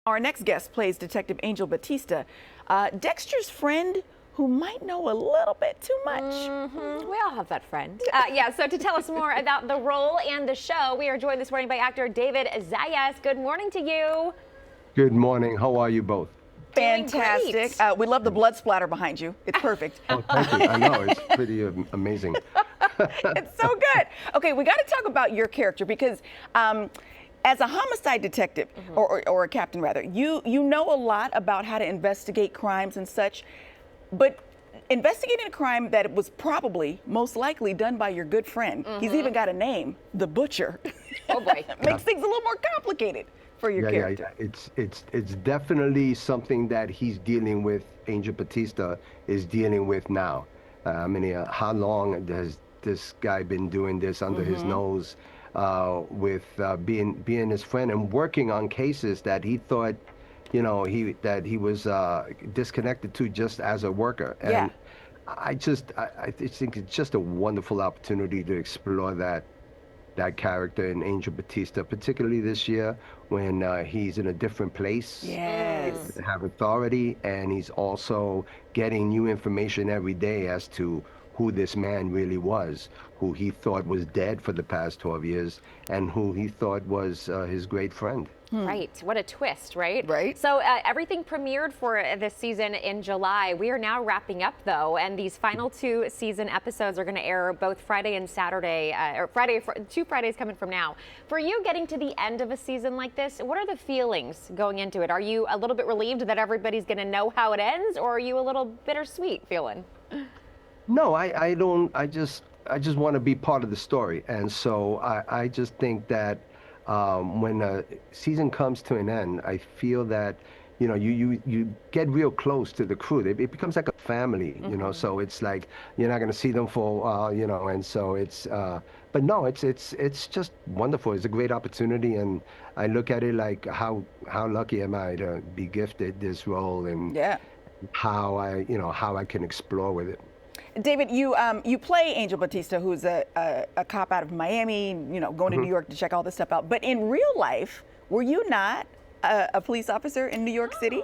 Our next guest plays Detective Angel Batista, Dexter's friend who might know a little bit too much. We all have that friend. So to tell us more about the role and the show, we are joined this morning by actor David Zayas. Good morning to you. Good morning. How are you both? Fantastic. We love the blood splatter behind you. It's perfect. Oh, thank you. I know. It's pretty amazing. It's so good. Okay, we got to talk about your character because as a homicide detective, or a captain rather, you know a lot about how to investigate crimes and such, but investigating a crime that was probably most likely done by your good friend. He's even got a name, the Butcher. Oh boy. Makes things a little more complicated for your character. Yeah. It's definitely something that he's dealing with. Angel Batista is dealing with now. How long has this guy been doing this under his nose, with being his friend and working on cases that he thought, that he was disconnected to just as a worker. And I think it's just a wonderful opportunity to explore that character in Angel Batista, particularly this year when he's in a different place. Yes. He have authority, and he's also getting new information every day as to who this man really was, who he thought was dead for the past 12 years, and who he thought was his great friend. Right. What a twist, right? Right. So everything premiered for this season in July. We are now wrapping up, though, and these final two season episodes are going to air both Friday and Saturday, two Fridays coming from now. For you getting to the end of a season like this, what are the feelings going into it? Are you a little bit relieved that everybody's going to know how it ends, or are you a little bittersweet feeling? No, I don't. I just want to be part of the story, and so I just think that when a season comes to an end, I feel that you get real close to the crew. It becomes like a family, So it's like you're not going to see them for a while, and so it's. But no, it's just wonderful. It's a great opportunity, and I look at it like how lucky am I to be gifted this role, and how I can explore with it. David, you play Angel Batista, who's a cop out of Miami, going to New York to check all this stuff out. But in real life, were you not a police officer in New York City?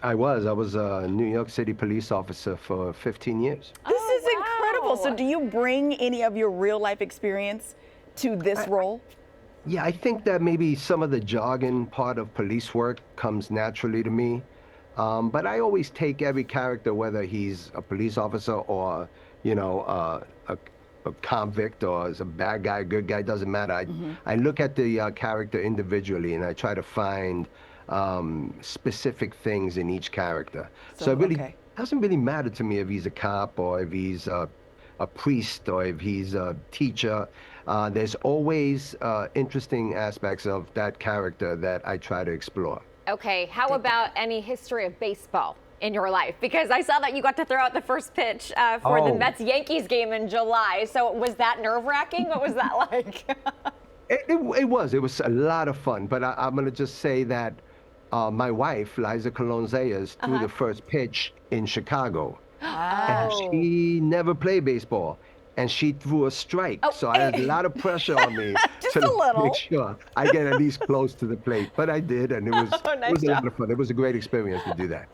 I was a New York City police officer for 15 years. This is incredible. So do you bring any of your real life experience to this role? Yeah, I think that maybe some of the jargon part of police work comes naturally to me. But I always take every character, whether he's a police officer or, a convict or is a bad guy, good guy, doesn't matter. I look at the character individually, and I try to find specific things in each character. So it really doesn't really matter to me if he's a cop or if he's a priest or if he's a teacher. There's always interesting aspects of that character that I try to explore. Okay, how about any history of baseball in your life? Because I saw that you got to throw out the first pitch for the Mets-Yankees game in July. So was that nerve-wracking? What was that like? It was a lot of fun, but I'm going to just say that my wife, Liza Colon-Zayas, threw the first pitch in Chicago. And she never played baseball. And she threw a strike, so I had a lot of pressure on me to make sure I get at least close to the plate. But I did, and it was a lot of fun. It was a great experience to do that.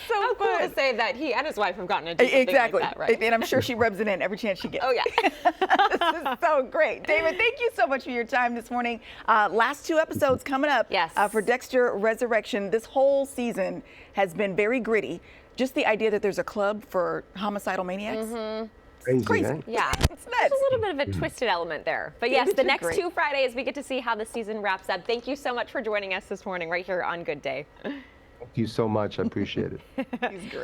So cool to say that he and his wife have gotten to do something like that, right? And I'm sure she rubs it in every chance she gets. Oh, yeah. This is so great. David, thank you so much for your time this morning. Last two episodes coming up for Dexter Resurrection. This whole season has been very gritty. Just the idea that there's a club for homicidal maniacs. Crazy. Eh? Yeah, it's nuts. There's a little bit of a twisted element there. But yes, the next two Fridays, we get to see how the season wraps up. Thank you so much for joining us this morning right here on Good Day. Thank you so much. I appreciate it. He's great.